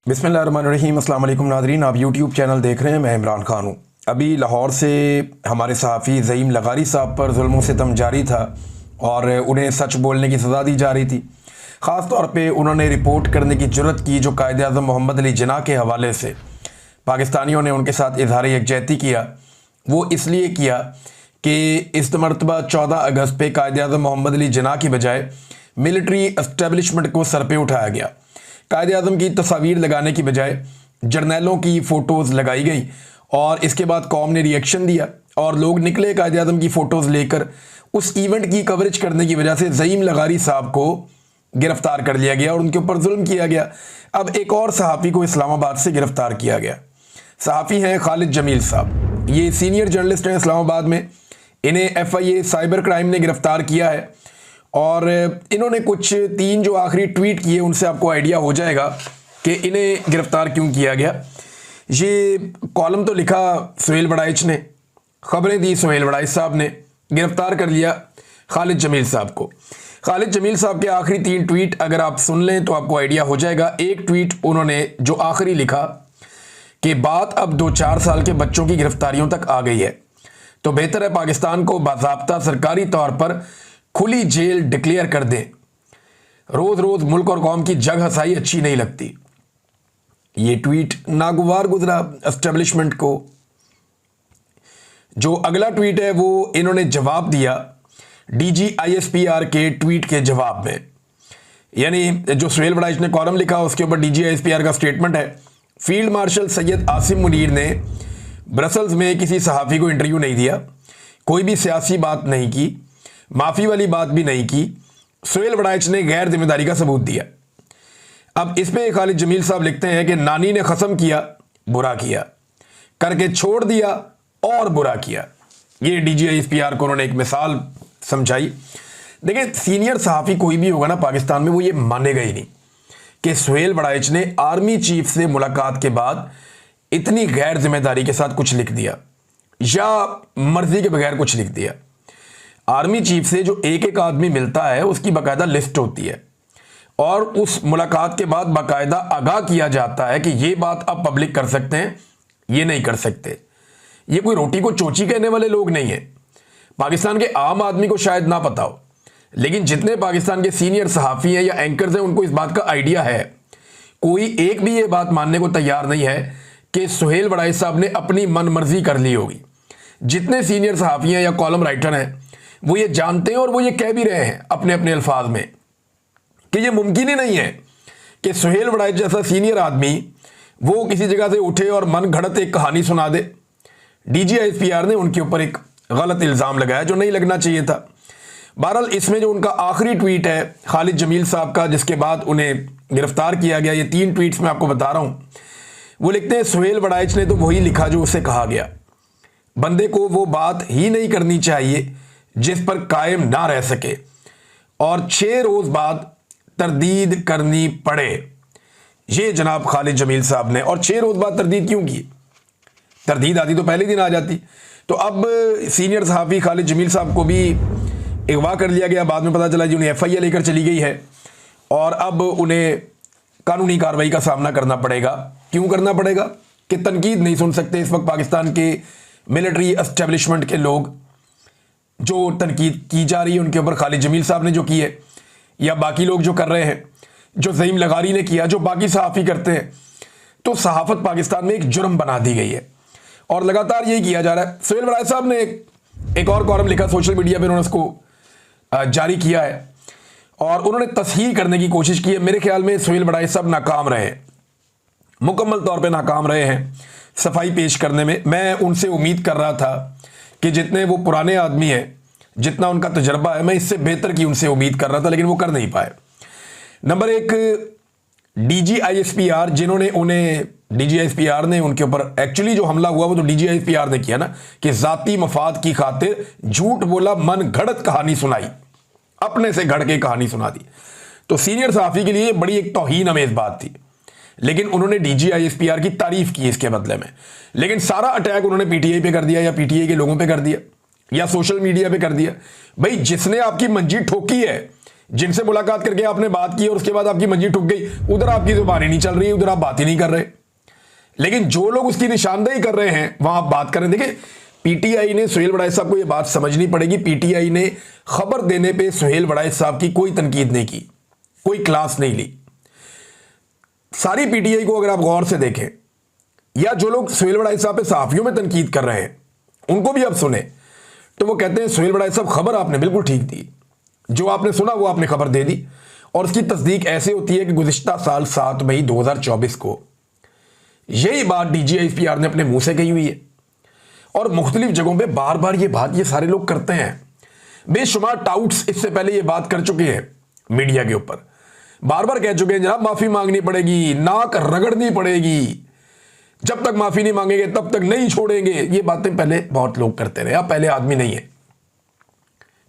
बिस्मिल्लाहिर्रहमानिर्रहीम। अस्सलाम वालेकुम नादरीन, आप यूट्यूब चैनल देख रहे हैं। मैं इमरान खान हूँ। अभी लाहौर से हमारे सहाफ़ी ज़ईम लगारी साहब पर जुल्म सितम जारी था और उन्हें सच बोलने की सज़ा दी जा रही थी। ख़ास तौर पे उन्होंने रिपोर्ट करने की जुर्रत की जो कायद आज़म मोहम्मद अली जिन्ना के हवाले से पाकिस्तानियों ने उनके साथ इजहार यकजहती किया। वो इसलिए किया कि इस मरतबा 14 अगस्त पे कायद आज़म मोहम्मद अली जिन्ना की बजाय मिलिट्री इस्टेबलिशमेंट को सर पे उठाया गया। कायद आज़म की तस्वीर लगाने की बजाय जर्नैलों की फ़ोटोज़ लगाई गई और इसके बाद कौम ने रिएक्शन दिया और लोग निकले कायद आज़म की फ़ोटोज़ लेकर। उस इवेंट की कवरेज करने की वजह से ज़ईम लगारी साहब को गिरफ़्तार कर लिया गया और उनके ऊपर जुल्म किया गया। अब एक और सहाफ़ी को इस्लामाबाद से गिरफ़्तार किया गया। सहाफ़ी हैं खालिद जमील साहब, ये सीनियर जर्नलिस्ट हैं इस्लामाबाद में। इन्हें FIA साइबर क्राइम ने गिरफ़्तार किया है और इन्होंने कुछ 3 जो आखिरी ट्वीट किए उनसे आपको आइडिया हो जाएगा कि इन्हें गिरफ़्तार क्यों किया गया। ये कॉलम तो लिखा सुहेल बड़ाइच ने, ख़बरें दी सुहेल बड़ाइच साहब ने, गिरफ़्तार कर लिया खालिद जमील साहब को। खालिद जमील साहब के आखिरी 3 ट्वीट अगर आप सुन लें तो आपको आइडिया हो जाएगा। एक ट्वीट उन्होंने जो आखिरी लिखा कि बात अब 2-4 साल के बच्चों की गिरफ्तारियों तक आ गई है, तो बेहतर है पाकिस्तान को बाज़ाब्ता सरकारी तौर पर खुली जेल डिक्लेयर कर दें। रोज रोज मुल्क और कौम की जग हसाई अच्छी नहीं लगती। ये ट्वीट नागवार गुजरा एस्टेब्लिशमेंट को। जो अगला ट्वीट है वो इन्होंने जवाब दिया DG ISPR के ट्वीट के जवाब में। यानी जो सुहेल बड़ाइच ने कॉलम लिखा उसके ऊपर DG ISPR का स्टेटमेंट है। फील्ड मार्शल सैयद आसिम मुनीर ने ब्रसल्स में किसी सहाफ़ी को इंटरव्यू नहीं दिया, कोई भी सियासी बात नहीं की, माफ़ी वाली बात भी नहीं की। सुहेल बड़ाइच ने गैर जिम्मेदारी का सबूत दिया। अब इस पे खालिद जमील साहब लिखते हैं कि नानी ने कसम किया, बुरा किया, करके छोड़ दिया और बुरा किया। ये DG ISPR को उन्होंने एक मिसाल समझाई। देखिए, सीनियर सहाफ़ी कोई भी होगा ना पाकिस्तान में, वो ये मानेगा ही नहीं कि सुहेल बड़ाइच ने आर्मी चीफ से मुलाकात के बाद इतनी गैर जिम्मेदारी के साथ कुछ लिख दिया या मर्जी के बगैर कुछ लिख दिया। आर्मी चीफ से जो एक एक आदमी मिलता है उसकी बाकायदा लिस्ट होती है और उस मुलाकात के बाद बाकायदा आगाह किया जाता है कि ये बात आप पब्लिक कर सकते हैं, ये नहीं कर सकते। ये कोई रोटी को चोची कहने वाले लोग नहीं है। पाकिस्तान के आम आदमी को शायद ना पता हो, लेकिन जितने पाकिस्तान के सीनियर सहाफ़ी हैं या एंकर्स हैं उनको इस बात का आइडिया है। कोई एक भी ये बात मानने को तैयार नहीं है कि सुहेल बड़ाइच साहब ने अपनी मन मर्जी कर ली होगी। जितने सीनियर सहाफ़ी हैं या कॉलम राइटर हैं वो ये जानते हैं और वो ये कह भी रहे हैं अपने अपने अल्फाज में कि ये मुमकिन ही नहीं है कि सुहेल बड़ाइच जैसा सीनियर आदमी वो किसी जगह से उठे और मन घड़त एक कहानी सुना दे। DG ISPR ने उनके ऊपर एक गलत इल्ज़ाम लगाया जो नहीं लगना चाहिए था। बहरहाल इसमें जो उनका आखिरी ट्वीट है खालिद जमील साहब का, जिसके बाद उन्हें गिरफ्तार किया गया, ये 3 ट्वीट्स मैं आपको बता रहा हूँ। वो लिखते हैं, सुहेल बड़ाइच ने तो वही लिखा जो उसे कहा गया। बंदे को वो बात ही नहीं करनी चाहिए जिस पर कायम ना रह सके और 6 रोज बाद तरदीद करनी पड़े। ये जनाब खालिद जमील साहब ने, और 6 रोज बाद तरदीद क्यों की? तरदीद आती तो पहले दिन आ जाती। तो अब सीनियर सहाफ़ी खालिद जमील साहब को भी अगवा कर लिया गया। बाद में पता चला जी उन्हें FIA लेकर चली गई है और अब उन्हें कानूनी कार्रवाई का सामना करना पड़ेगा। क्यों करना पड़ेगा? कि तनकीद नहीं सुन सकते इस वक्त पाकिस्तान के मिलिट्री एस्टेब्लिशमेंट के लोग। जो तनकीद की जा रही है उनके ऊपर खालिद जमील साहब ने जो की है या बाकी लोग जो कर रहे हैं, जो ज़ईम लगारी ने किया, जो बाकी सहाफ़ी करते हैं, तो सहाफ़त पाकिस्तान में एक जुर्म बना दी गई है और लगातार यही किया जा रहा है। सुहेल बड़ाइच साहब ने एक और कॉलम लिखा सोशल मीडिया पर, उन्होंने उसको जारी किया है और उन्होंने तस्हीह करने की कोशिश की है। मेरे ख्याल में सुहेल बड़ाइच साहब नाकाम रहे, मुकम्मल तौर पर नाकाम रहे हैं सफाई पेश करने में। मैं उनसे उम्मीद कर रहा था कि जितने वो पुराने आदमी हैं, जितना उनका तजर्बा है, मैं इससे बेहतर की उनसे उम्मीद कर रहा था, लेकिन वो कर नहीं पाए। नंबर 1, DG ISPR, जिन्होंने उन्हें DG ISPR ने उनके ऊपर एक्चुअली जो हमला हुआ वो तो DG ISPR ने किया ना, कि ज़ाती मफाद की खातिर झूठ बोला, मन घड़त कहानी सुनाई, अपने से घड़ के कहानी सुना दी। तो सीनियर सहाफ़ी के लिए बड़ी एक तौहीन अमेज़ बात थी, लेकिन उन्होंने DG ISPR की तारीफ की इसके बदले में। लेकिन सारा अटैक उन्होंने PTI पे कर दिया या PTI के लोगों पे कर दिया या सोशल मीडिया पे कर दिया। भाई जिसने आपकी मंजी ठोकी है जिनसे मुलाकात करके आपने बात की और उसके बाद आपकी मंजी टूट गई, उधर आपकी जुबान ही नहीं चल रही, उधर आप बात ही नहीं कर रहे। लेकिन जो लोग उसकी निशानदेही कर रहे हैं वहां आप बात कर रहे हैं। देखिए, पीटीआई ने सुहेल वड़ाइच साहब को यह बात समझनी पड़ेगी, पीटीआई ने खबर देने पे सुहेल वड़ाइच साहब की कोई तनकीद नहीं की, कोई क्लास नहीं ली। सारी पीटीआई को अगर आप गौर से देखें, या जो लोग सुहेल वड़ाइच साहब पे सहाफियों में तनकीद कर रहे हैं उनको भी आप सुने, तो वो कहते हैं सुहेल वड़ाइच साहब खबर आपने बिल्कुल ठीक दी, जो आपने सुना वो आपने खबर दे दी। और उसकी तस्दीक ऐसे होती है कि गुज़िश्ता साल 7 मई 2024 को यही बात डीजीआईएसपीआर ने अपने मुंह से कही हुई है, और मुख्तलिफ जगहों पे बार बार ये बात ये सारे लोग करते हैं। बेशुमार टाउट्स इससे पहले ये बात कर चुके हैं, मीडिया के ऊपर बार बार कह चुके हैं जनाब माफी मांगनी पड़ेगी, नाक रगड़नी पड़ेगी, जब तक माफी नहीं मांगेंगे तब तक नहीं छोड़ेंगे। ये बातें पहले बहुत लोग करते रहे, आप पहले आदमी नहीं है,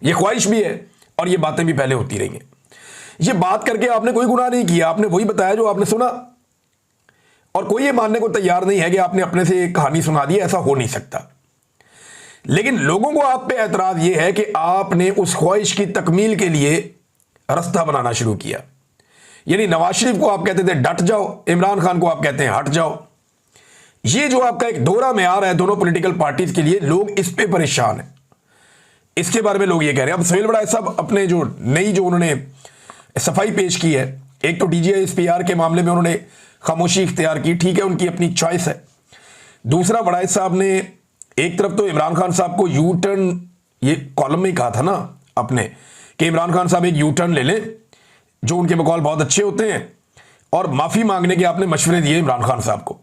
ये ख्वाहिश भी है और ये बातें भी पहले होती रही हैं। ये बात करके आपने कोई गुनाह नहीं किया, आपने वही बताया जो आपने सुना, और कोई ये मानने को तैयार नहीं है कि आपने अपने से एक कहानी सुना दी, ऐसा हो नहीं सकता। लेकिन लोगों को आप पे एतराज ये है कि आपने उस ख्वाहिश की तकमील के लिए रास्ता बनाना शुरू किया। यानी नवाज शरीफ को आप कहते थे डट जाओ, इमरान खान को आप कहते हैं हट जाओ। ये जो आपका एक दोहरा मेयार है दोनों पॉलिटिकल पार्टीज के लिए, लोग इस पे परेशान हैं। इसके बारे में लोग ये कह रहे हैं। अब सुहेल वड़ाइच साहब अपने जो नई जो उन्होंने सफाई पेश की है, एक तो डीजीआईएसपीआर के मामले में उन्होंने खामोशी इख्तियार की, ठीक है, उनकी अपनी चॉइस है। दूसरा, वड़ाइच साहब ने एक तरफ तो इमरान खान साहब को यू टर्न, ये कॉलम में ही कहा था ना अपने कि इमरान खान साहब एक यू टर्न ले लें, जो उनके बकौल बहुत अच्छे होते हैं, और माफी मांगने के आपने मशवरे दिए इमरान खान साहब को।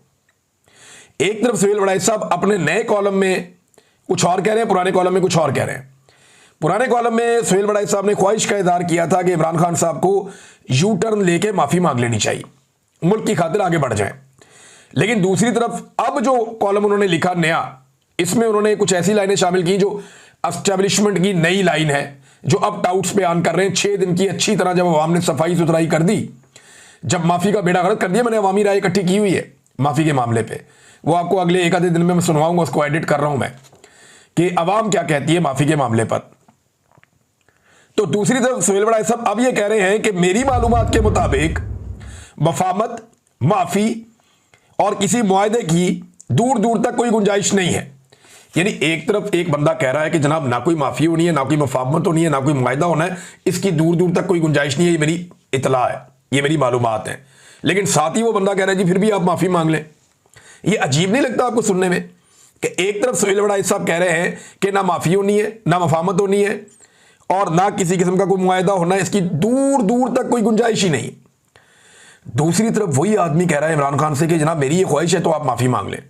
एक तरफ सुहेल वड़ाइच साहब अपने नए कॉलम में कुछ और कह रहे हैं, पुराने कॉलम में कुछ और कह रहे हैं। पुराने कॉलम में सुहेल वड़ाइच साहब ने ख्वाहिश का इज़हार किया था कि इमरान खान साहब को यू टर्न लेके माफी मांग लेनी चाहिए, मुल्क की खातिर आगे बढ़ जाएं। लेकिन दूसरी तरफ अब जो कॉलम उन्होंने लिखा नया, इसमें उन्होंने कुछ ऐसी लाइनें शामिल की जो एस्टेब्लिशमेंट की नई लाइन है, जो अब टाउट्स बयान कर रहे हैं। 6 दिन की अच्छी तरह जब अवाम ने सफाई सुथराई कर दी, जब माफी का बेड़ा गर्क कर दिया, मैंने अवामी राय इकट्ठी की हुई है माफी के मामले पे, वो आपको अगले एक आधे दिन में मैं सुनवाऊंगा, उसको एडिट कर रहा हूं मैं कि अवाम क्या कहती है माफी के मामले पर। तो दूसरी तरफ सुहेल वड़ाइच साहब अब ये कह रहे हैं कि मेरी मालूमात के मुताबिक मफामत, माफी और किसी मुआहदे की दूर दूर तक कोई गुंजाइश नहीं है। यानी एक तरफ एक बंदा कह रहा है कि जनाब ना कोई माफी होनी है, ना कोई मफामत होनी है, ना कोई मुआहदा होना है, इसकी दूर दूर तक कोई गुंजाइश नहीं है, ये मेरी इतला है, ये मेरी मालूमात है। लेकिन साथ ही वो बंदा कह रहा है जी फिर भी आप माफी मांग लें। ये अजीब नहीं लगता आपको सुनने में कि एक तरफ सुहेल वड़ाइच साहब कह रहे हैं कि ना माफी होनी है, ना मफामत होनी है, और ना किसी किस्म का कोई मुआहदा होना है, इसकी दूर दूर तक कोई गुंजाइश ही नहीं। दूसरी तरफ वही आदमी कह रहा है इमरान खान से कि जनाब मेरी ये ख्वाहिश है तो आप माफी मांग लें।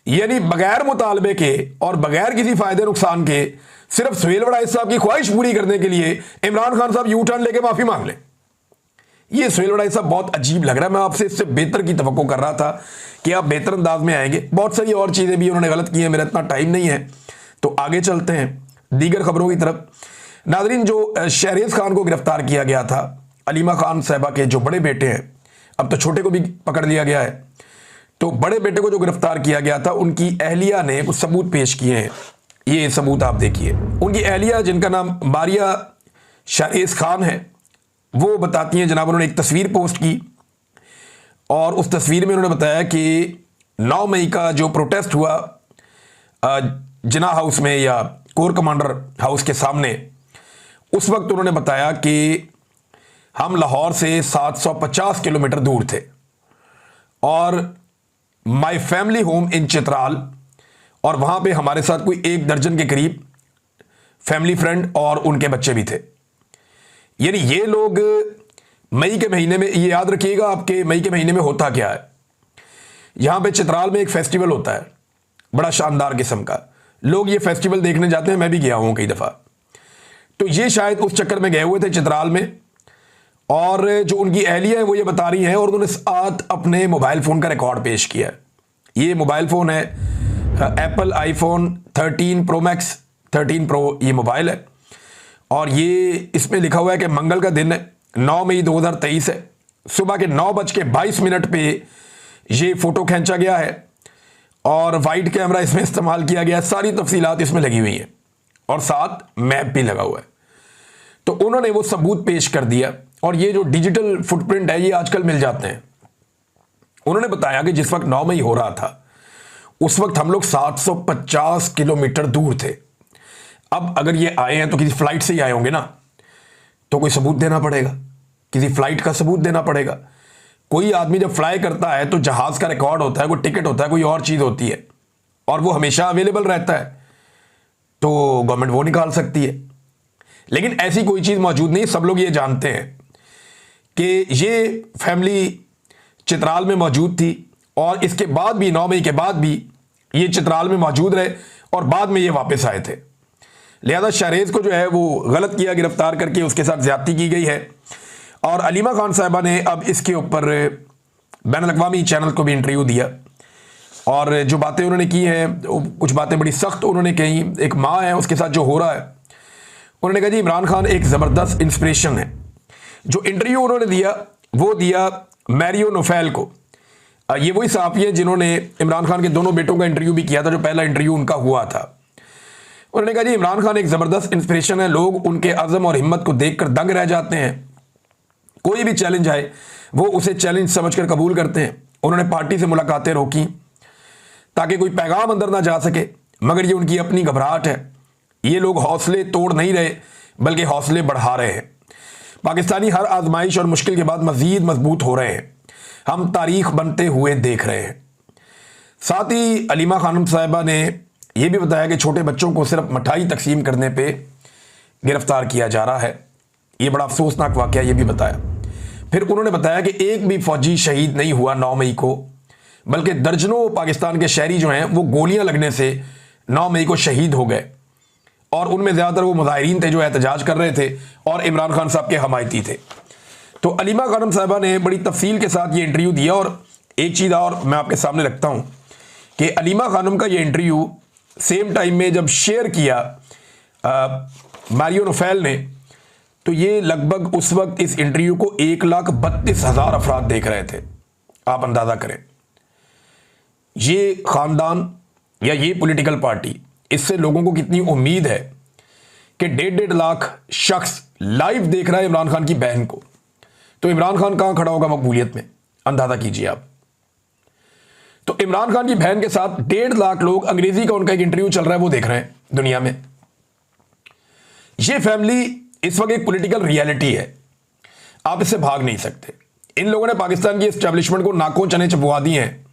यानी बगैर मुतालबे के और बगैर किसी फायदे नुकसान के सिर्फ सुहेल वड़ाइच साहब की ख्वाहिश पूरी करने के लिए इमरान खान साहब यू टर्न लेके माफी मांग लें। ये सुहेल वड़ाइच साहब बहुत अजीब लग रहा है। मैं आपसे इससे बेहतर की तवक्को कर रहा था कि आप बेहतर अंदाज में आएंगे। बहुत सारी और चीजें भी उन्होंने गलत की हैं, मेरा इतना टाइम नहीं है, तो आगे चलते हैं दीगर खबरों की तरफ। नाजरीन, जो शहरेज खान को गिरफ्तार किया गया था, अलीमा खान साहबा के जो बड़े बेटे हैं, अब तो छोटे को भी पकड़ लिया गया है, तो बड़े बेटे को जो गिरफ्तार किया गया था, उनकी अहलिया ने कुछ सबूत पेश किए हैं। ये सबूत आप देखिए। उनकी अहलिया, जिनका नाम मारिया शहरेज खान है, वो बताती हैं जनाब, उन्होंने एक तस्वीर पोस्ट की और उस तस्वीर में उन्होंने बताया कि 9 मई का जो प्रोटेस्ट हुआ जिना हाउस में या कोर कमांडर हाउस के सामने, उस वक्त उन्होंने बताया कि हम लाहौर से 750 किलोमीटर दूर थे और my family home in Chitral, और वहां पे हमारे साथ कोई 1 दर्जन के करीब फैमिली फ्रेंड और उनके बच्चे भी थे। यानी ये लोग मई के महीने में, ये याद रखिएगा आपके मई के महीने में होता क्या है, यहां पे चित्राल में एक फेस्टिवल होता है बड़ा शानदार किस्म का, लोग ये फेस्टिवल देखने जाते हैं, मैं भी गया हूं कई दफा। तो ये शायद उस चक्कर में गए हुए थे चित्राल में, और जो उनकी अहलिया है वो ये बता रही हैं, और उन्होंने साथ अपने मोबाइल फ़ोन का रिकॉर्ड पेश किया। ये मोबाइल फ़ोन है Apple iPhone 13 pro max, 13 pro ये मोबाइल है, और ये इसमें लिखा हुआ है कि मंगल का दिन है, 9 मई 2023 है, सुबह के 9:22 पे ये फ़ोटो खींचा गया है और वाइड कैमरा इसमें इस्तेमाल किया गया है। सारी तफसीलात इसमें लगी हुई हैं और साथ मैप भी लगा हुआ है। तो उन्होंने वो सबूत पेश कर दिया, और ये जो डिजिटल फुटप्रिंट है ये आजकल मिल जाते हैं। उन्होंने बताया कि जिस वक्त 9 मई हो रहा था उस वक्त हम लोग 750 किलोमीटर दूर थे। अब अगर ये आए हैं तो किसी फ्लाइट से ही आए होंगे ना, तो कोई सबूत देना पड़ेगा, किसी फ्लाइट का सबूत देना पड़ेगा। कोई आदमी जब फ्लाई करता है तो जहाज का रिकॉर्ड होता है, कोई टिकट होता है, कोई और चीज होती है, और वो हमेशा अवेलेबल रहता है, तो गवर्नमेंट वो निकाल सकती है। लेकिन ऐसी कोई चीज मौजूद नहीं। सब लोग ये जानते हैं कि ये फैमिली चित्राल में मौजूद थी, और इसके बाद भी 9 मई के बाद भी ये चित्राल में मौजूद रहे, और बाद में ये वापस आए थे। लिहाजा शाहरेज को जो है वो गलत किया, गिरफ्तार करके उसके साथ ज्यादती की गई है। और अलीमा खान साहिबा ने अब इसके ऊपर बैनुल-अक़वामी चैनल को भी इंटरव्यू दिया, और जो बातें उन्होंने की हैं, कुछ बातें बड़ी सख्त उन्होंने कही। एक माँ है, उसके साथ जो हो रहा है, उन्होंने कहा जी इमरान खान एक ज़बरदस्त इंस्पिरेशन है। जो इंटरव्यू उन्होंने दिया वो दिया मैरियो नोफेल को। ये वही सहाफ़ी हैं जिन्होंने इमरान खान के दोनों बेटों का इंटरव्यू भी किया था, जो पहला इंटरव्यू उनका हुआ था। उन्होंने कहा जी इमरान खान एक ज़बरदस्त इंस्पिरेशन है, लोग उनके अज़म और हिम्मत को देखकर दंग रह जाते हैं। कोई भी चैलेंज आए वो उसे चैलेंज समझकर कबूल करते हैं। उन्होंने पार्टी से मुलाकातें रोकी ताकि कोई पैगाम अंदर ना जा सके, मगर ये उनकी अपनी घबराहट है। ये लोग हौसले तोड़ नहीं रहे बल्कि हौसले बढ़ा रहे हैं। पाकिस्तानी हर आजमाइश और मुश्किल के बाद मजीद मजबूत हो रहे हैं। हम तारीख बनते हुए देख रहे हैं। साथ ही अलीमा खानम साहिबा ने यह भी बताया कि छोटे बच्चों को सिर्फ मिठाई तकसीम करने पे गिरफ्तार किया जा रहा है। ये बड़ा अफसोसनाक वाक़या ये भी बताया। फिर उन्होंने बताया कि एक भी फौजी शहीद नहीं हुआ 9 मई को, बल्कि दर्जनों पाकिस्तान के शहरी जो हैं वो गोलियां लगने से 9 मई को शहीद हो गए, और उनमें ज़्यादातर वो मुजाहिरीन थे जो एहतजाज कर रहे थे और इमरान खान साहब के हमायती थे। तो अलीमा खानम साहिबा ने बड़ी तफसील के साथ ये इंटरव्यू दिया। और एक चीज़ और मैं आपके सामने रखता हूँ कि अलीमा खानम का ये इंटरव्यू सेम टाइम में जब शेयर किया मैरियो नोफेल ने, तो ये लगभग उस वक्त इस इंटरव्यू को 1,32,000 अफराद देख रहे थे। आप अंदाज़ा करें, ये ख़ानदान या ये पॉलिटिकल पार्टी, इससे लोगों को कितनी उम्मीद है कि 1.5 लाख शख्स लाइव देख रहा है इमरान खान की बहन को। तो इमरान खान कहां खड़ा होगा मकबूलियत में, अंदाजा कीजिए आप। तो इमरान खान की बहन के साथ 1.5 लाख लोग, अंग्रेजी का उनका एक इंटरव्यू चल रहा है, वो देख रहे हैं दुनिया में। ये फैमिली इस वक्त एक पॉलिटिकल रियलिटी है, आप इससे भाग नहीं सकते। इन लोगों ने पाकिस्तान की एस्टेब्लिशमेंट को नाकों चने चबवा दिए हैं,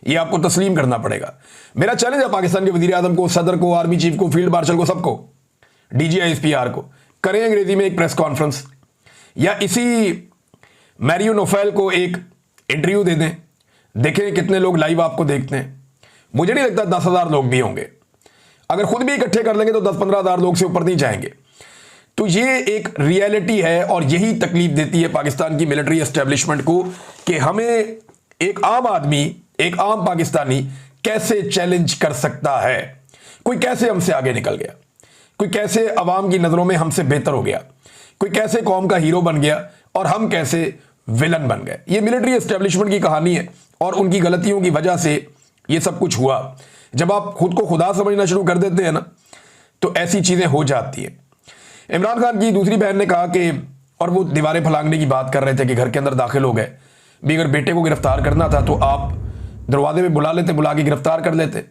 ये आपको तस्लीम करना पड़ेगा। मेरा चैलेंज है पाकिस्तान के वजीर आजम को, सदर को, आर्मी चीफ को, फील्ड मार्शल को, सबको, DGISPR को, करें अंग्रेजी में एक प्रेस कॉन्फ्रेंस, या इसी मैरियो नोफेल को एक इंटरव्यू दे दें, देखें कितने लोग लाइव आपको देखते हैं। मुझे नहीं लगता 10,000 लोग भी होंगे। अगर खुद भी इकट्ठे कर लेंगे तो 10-15,000 लोग से ऊपर नहीं जाएंगे। तो ये एक रियलिटी है, और यही तकलीफ देती है पाकिस्तान की मिलिट्री एस्टेब्लिशमेंट को कि हमें एक आम आदमी, एक आम पाकिस्तानी कैसे चैलेंज कर सकता है। कोई कैसे हमसे आगे निकल गया, कोई कैसे अवाम की नज़रों में हमसे बेहतर हो गया, कोई कैसे कौम का हीरो बन गया, और हम कैसे विलन बन गए। ये मिलिट्री एस्टेब्लिशमेंट की कहानी है, और उनकी गलतियों की वजह से ये सब कुछ हुआ। जब आप खुद को खुदा समझना शुरू कर देते हैं ना, तो ऐसी चीज़ें हो जाती हैं। इमरान खान की दूसरी बहन ने कहा कि, और वो दीवारें फलांगने की बात कर रहे थे कि घर के अंदर दाखिल हो गए, भी अगर बेटे को गिरफ्तार करना था तो आप दरवाजे में बुला लेते, बुला के गिरफ्तार कर लेते।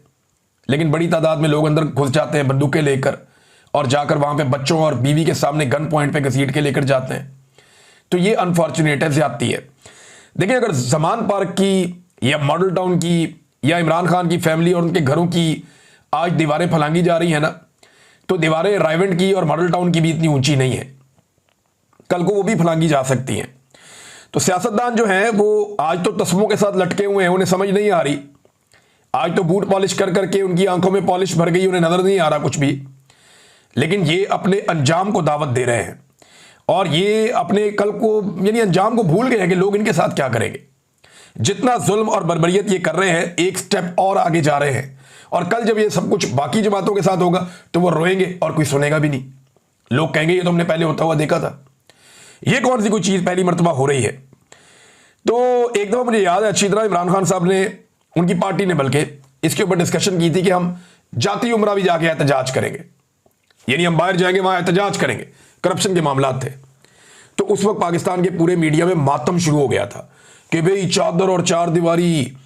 लेकिन बड़ी तादाद में लोग अंदर घुस जाते हैं बंदूकें लेकर, और जाकर वहाँ पे बच्चों और बीवी के सामने गन पॉइंट पे घसीट के लेकर जाते हैं। तो ये अनफॉर्चुनेट है, ज्यादती है। देखिए, अगर जमान पार्क की या मॉडल टाउन की या इमरान खान की फैमिली और उनके घरों की आज दीवारें फलांगी जा रही है ना, तो दीवारें रायवेंट की और मॉडल टाउन की भी इतनी ऊंची नहीं है, कल को वो भी फलांगी जा सकती हैं। तो सियासतदान जो हैं वो आज तो तस्मों के साथ लटके हुए हैं, उन्हें समझ नहीं आ रही। आज तो बूट पॉलिश कर करके उनकी आंखों में पॉलिश भर गई, उन्हें नजर नहीं आ रहा कुछ भी। लेकिन ये अपने अंजाम को दावत दे रहे हैं, और ये अपने कल को यानी अंजाम को भूल गए हैं कि लोग इनके साथ क्या करेंगे। जितना जुल्म और बर्बरियत ये कर रहे हैं, एक स्टेप और आगे जा रहे हैं, और कल जब ये सब कुछ बाकी जमातों के साथ होगा तो वो रोएंगे और कोई सुनेगा भी नहीं। लोग कहेंगे ये तो हमने पहले होता हुआ देखा था, ये कौन सी कोई चीज़ पहली मरतबा हो रही है। तो एक दफ़ा मुझे याद है अच्छी तरह, इमरान खान साहब ने, उनकी पार्टी ने बल्कि इसके ऊपर डिस्कशन की थी कि हम जाती उम्रा भी जाके एहतजाज करेंगे। यानी हम बाहर जाएंगे वहां एहतजाज करेंगे, करप्शन के मामला थे। तो उस वक्त पाकिस्तान के पूरे मीडिया में मातम शुरू हो गया था कि भाई चादर और चार दीवारी,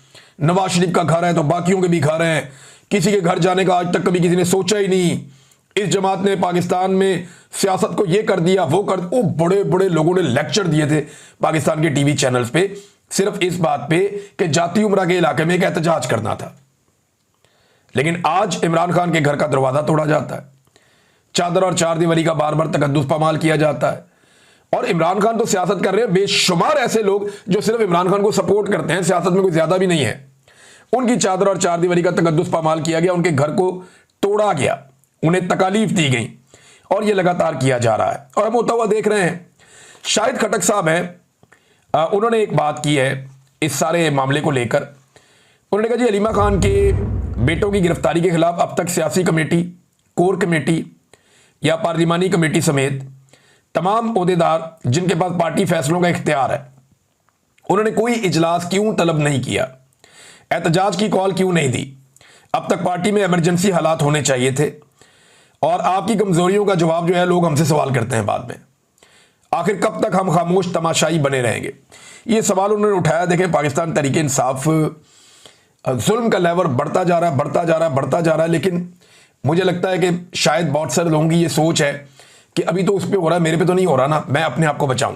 नवाज शरीफ का घर है तो बाकियों के भी घर हैं, किसी के घर जाने का आज तक कभी किसी ने सोचा ही नहीं। इस जमात ने पाकिस्तान में सियासत को ये कर दिया, वो कर, वो बड़े बड़े लोगों ने लेक्चर दिए थे पाकिस्तान के टीवी चैनल्स पे सिर्फ इस बात पे कि जाती उमरा के इलाके में एक एहतजाज करना था। लेकिन आज इमरान खान के घर का दरवाजा तोड़ा जाता है, चादर और चार दीवारी का बार बार तकद्दुस पामाल किया जाता है। और इमरान खान तो सियासत कर रहे हैं, बेशुमार ऐसे लोग जो सिर्फ इमरान खान को सपोर्ट करते हैं, सियासत में कोई ज्यादा भी नहीं है, उनकी चादर और चार दीवारी का तकद्दुस पामाल किया गया, उनके घर को तोड़ा गया, उन्हें तकालीफ दी गई और यह लगातार किया जा रहा है और हम होता हुआ देख रहे हैं। शाहिद खटक साहब हैं, उन्होंने एक बात की है इस सारे मामले को लेकर। उन्होंने कहा जी हलीमा खान के बेटों की गिरफ्तारी के खिलाफ अब तक सियासी कमेटी, कोर कमेटी या पार्लिमानी कमेटी समेत तमाम ओहदेदार जिनके पास पार्टी फैसलों का इख्तियार है, उन्होंने कोई इजलास क्यों तलब नहीं किया, एहतजाज की कॉल क्यों नहीं दी। अब तक पार्टी में इमरजेंसी हालात होने चाहिए थे और आपकी कमजोरियों का जवाब जो है लोग हमसे सवाल करते हैं बाद में। आखिर कब तक हम खामोश तमाशाई बने रहेंगे, ये सवाल उन्होंने उठाया। देखें, पाकिस्तान तरीके इंसाफ जुल्म का लेवल बढ़ता जा रहा है, बढ़ता जा रहा है, बढ़ता जा रहा है। लेकिन मुझे लगता है कि शायद बहुत सारे लोगों की ये सोच है कि अभी तो उस पर हो रहा है, मेरे पे तो नहीं हो रहा ना, मैं अपने आप को बचाऊं।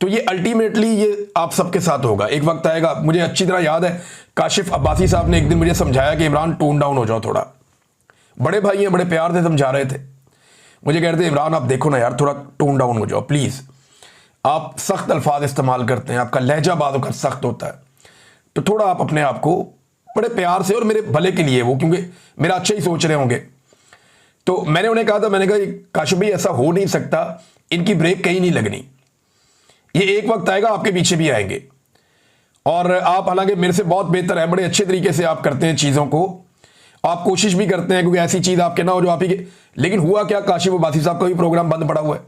तो ये अल्टीमेटली ये आप सबके साथ होगा, एक वक्त आएगा। मुझे अच्छी तरह याद है काशिफ अब्बासी साहब ने एक दिन मुझे समझाया कि इमरान टोन डाउन हो जाओ थोड़ा। बड़े भाई हैं, बड़े प्यार से समझा रहे थे, मुझे कह रहे थे इमरान आप देखो ना यार, थोड़ा टोन डाउन हो जाओ प्लीज, आप सख्त अल्फाज इस्तेमाल करते हैं, आपका लहजा बाद होकर सख्त होता है, तो थोड़ा आप अपने आप को बड़े प्यार से, और मेरे भले के लिए वो, क्योंकि मेरा अच्छा ही सोच रहे होंगे। तो मैंने उन्हें कहा था, मैंने कहा काशिफ भाई ऐसा हो नहीं सकता, इनकी ब्रेक कहीं नहीं लगनी, ये एक वक्त आएगा आपके पीछे भी आएंगे। और आप हालांकि मेरे से बहुत बेहतर है, बड़े अच्छे तरीके से आप करते हैं चीज़ों को, आप कोशिश भी करते हैं क्योंकि ऐसी चीज़ आपके ना हो जो आप ही के। लेकिन हुआ क्या, काशिफ अब्बासी साहब का भी प्रोग्राम बंद पड़ा हुआ है।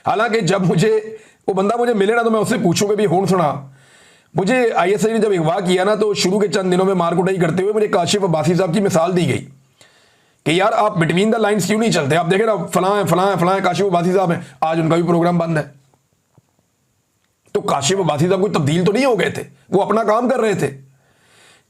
हालांकि जब मुझे वो बंदा मुझे मिले ना तो मैं उससे पूछूंगा भी होन सुना, मुझे ISI ने जब अगवा किया ना तो शुरू के चंद दिनों में मार कुटाई करते हुए मुझे काशिफ अब्बासी साहब की मिसाल दी गई कि यार आप बिटवीन द लाइंस क्यों नहीं चलते। आप देखें ना, फलां है फलां है फलां है, काशिफ अब्बासी साहब हैं, आज उनका भी प्रोग्राम बंद है। तो काशिफ अब्बासी साहब कोई तब्दील तो नहीं हो गए थे, वो अपना काम कर रहे थे।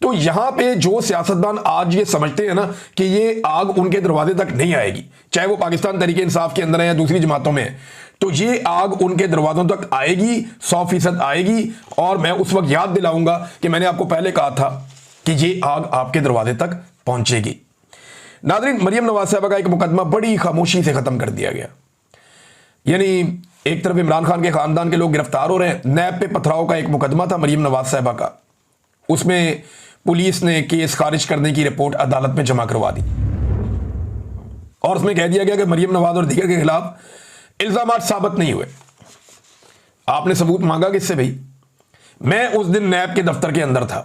तो यहां पे जो सियासतदान आज ये समझते हैं ना कि ये आग उनके दरवाजे तक नहीं आएगी, चाहे वो पाकिस्तान तरीके इंसाफ के अंदर है या दूसरी जमातों में है, तो ये आग उनके दरवाजों तक आएगी, 100% आएगी। और मैं उस वक्त याद दिलाऊंगा कि मैंने आपको पहले कहा था कि ये आग आपके दरवाजे तक पहुंचेगी। नाज़रीन, मरियम नवाज साहबा का एक मुकदमा बड़ी खामोशी से खत्म कर दिया गया। यानी एक तरफ इमरान खान के खानदान के लोग गिरफ्तार हो रहे हैं, नैब पे पथराव का एक मुकदमा था मरियम नवाज साहबा का, उसमें पुलिस ने केस खारिज करने की रिपोर्ट अदालत में जमा करवा दी और उसमें कह दिया गया कि मरियम नवाज और दीगर के खिलाफ इल्जामात साबित नहीं हुए। आपने सबूत मांगा किससे भाई? मैं उस दिन नैब के दफ्तर के अंदर था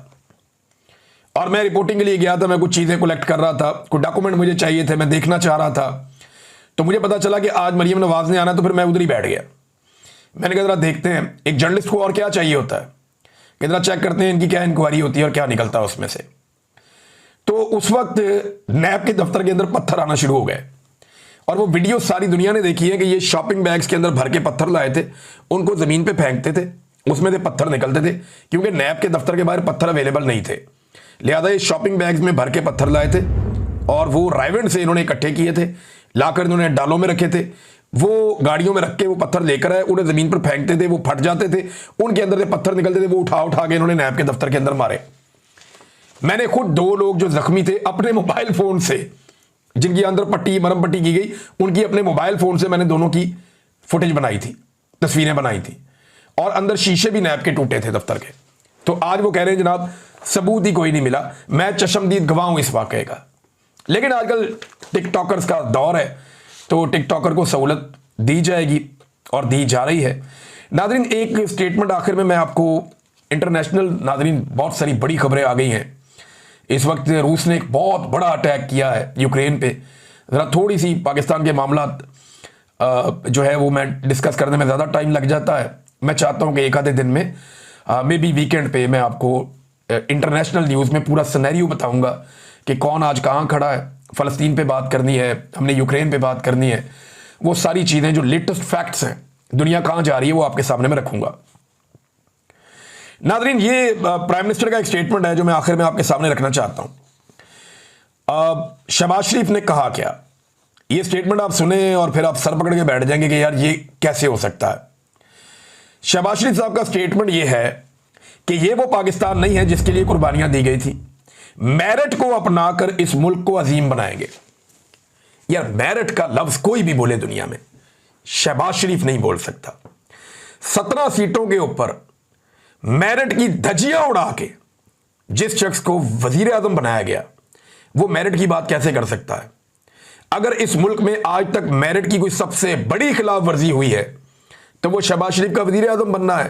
और मैं रिपोर्टिंग के लिए गया था, मैं कुछ चीजें कलेक्ट कर रहा था, कुछ डॉक्यूमेंट मुझे चाहिए थे, मैं देखना चाह रहा था। तो मुझे पता चला कि आज मरियम नवाज ने आना, तो फिर मैं उधर ही बैठ गया। मैंने कहा जरा देखते हैं एक जर्नलिस्ट को और क्या चाहिए होता है, कि जरा चेक करते हैं इनकी क्या इंक्वायरी होती है और क्या निकलता है उसमें से। तो उस वक्त नैब के दफ्तर के अंदर पत्थर आना शुरू हो गए और वो वीडियो सारी दुनिया ने देखी है कि ये शॉपिंग बैग्स के अंदर भर के पत्थर लाए थे, उनको जमीन पे फेंकते थे, उसमें से पत्थर निकलते थे, क्योंकि नैब के दफ्तर के बाहर पत्थर अवेलेबल नहीं थे, लिहाजा ये शॉपिंग बैग्स में भर के पत्थर लाए थे और वो रायवेंड से इन्होंने इकट्ठे किए थे, लाकर इन्होंने डालों में रखे थे, वो गाड़ियों में रख के वो पत्थर लेकर आए, उन्हें जमीन पर फेंकते थे, वो फट जाते थे, उनके अंदर से पत्थर निकलते थे, वो उठा उठा के इन्होंने नैब के दफ्तर के अंदर मारे। मैंने खुद 2 लोग जो जख्मी थे अपने मोबाइल फोन से, जिनकी अंदर पट्टी मरम पट्टी की गई, उनकी अपने मोबाइल फोन से मैंने दोनों की फुटेज बनाई थी, तस्वीरें बनाई थी और अंदर शीशे भी नैब के टूटे थे दफ्तर के। तो आज वो कह रहे हैं जनाब सबूत ही कोई नहीं मिला। मैं चशमदीद गवाह हूं इस वाकये का। लेकिन आजकल टिकटॉकर्स का दौर है, तो टिकटॉकर को सहूलत दी जाएगी और दी जा रही है। नाज़रीन, एक स्टेटमेंट आखिर में मैं आपको, इंटरनेशनल नाज़रीन बहुत सारी बड़ी खबरें आ गई हैं। इस वक्त रूस ने एक बहुत बड़ा अटैक किया है यूक्रेन पे। ज़रा थोड़ी सी पाकिस्तान के मामला जो है वो मैं डिस्कस करने में ज़्यादा टाइम लग जाता है। मैं चाहता हूँ कि एक आधे दिन में मे बी वीकेंड पे मैं आपको इंटरनेशनल न्यूज़ में पूरा सिनेरियो बताऊंगा कि कौन आज कहाँ खड़ा है, फ़लस्तीन पे बात करनी है, हमने यूक्रेन पे बात करनी है, वो सारी चीज़ें जो लेटेस्ट फैक्ट्स हैं, दुनिया कहाँ जा रही है, वो आपके सामने में रखूंगा। नादरीन, ये प्राइम मिनिस्टर का एक स्टेटमेंट है जो मैं आखिर में आपके सामने रखना चाहता हूं। शहबाज शरीफ ने कहा क्या, ये स्टेटमेंट आप सुने और फिर आप सर पकड़ के बैठ जाएंगे कि यार ये कैसे हो सकता है। शहबाज शरीफ साहब का स्टेटमेंट ये है कि ये वो पाकिस्तान नहीं है जिसके लिए कुर्बानियां दी गई थी, मेरिट को अपनाकर इस मुल्क को अजीम बनाएंगे। यार मेरिट का लफ्ज कोई भी बोले दुनिया में, शहबाज शरीफ नहीं बोल सकता। 17 सीटों के ऊपर मेरिट की धज्जियां उड़ा के जिस शख्स को वजीर आजम बनाया गया, वो मेरिट की बात कैसे कर सकता है? अगर इस मुल्क में आज तक मेरिट की कोई सबसे बड़ी खिलाफ वर्जी हुई है तो वो शहबाज शरीफ का वजीर आजम बनना है।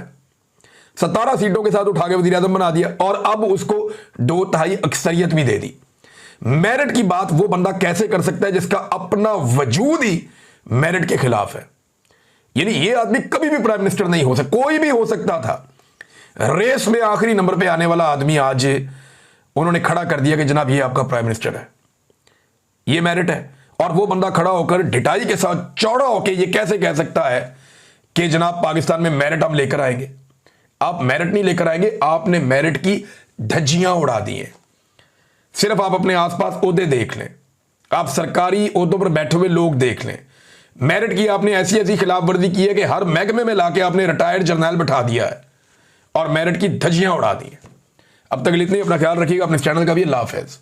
17 सीटों के साथ उठा के वजीर आजम बना दिया और अब उसको 2/3 अक्सरियत भी दे दी। मेरिट की बात वो बंदा कैसे कर सकता है जिसका अपना वजूद ही मेरिट के खिलाफ है? यानी ये आदमी कभी भी प्राइम मिनिस्टर नहीं हो सकता, कोई भी हो सकता था। रेस में आखिरी नंबर पे आने वाला आदमी आज उन्होंने खड़ा कर दिया कि जनाब ये आपका प्राइम मिनिस्टर है, ये मेरिट है। और वो बंदा खड़ा होकर ढिठाई के साथ चौड़ा होकर ये कैसे कह सकता है कि जनाब पाकिस्तान में मेरिट हम लेकर आएंगे? आप मेरिट नहीं लेकर आएंगे, आपने मेरिट की धज्जियां उड़ा दी हैं। सिर्फ आप अपने आसपास ओहदे देख लें, आप सरकारी ओहदों पर बैठे हुए लोग देख लें। मेरिट की आपने ऐसी ऐसी खिलाफ वर्जी की है कि हर महकमे में लाके आपने रिटायर्ड जर्नल बैठा दिया है और मेरिट की धज्जियां उड़ा दी हैं। अब तक इतनी, अपना ख्याल रखिएगा, अपने चैनल का भी। अल्लाह हाफ़िज़।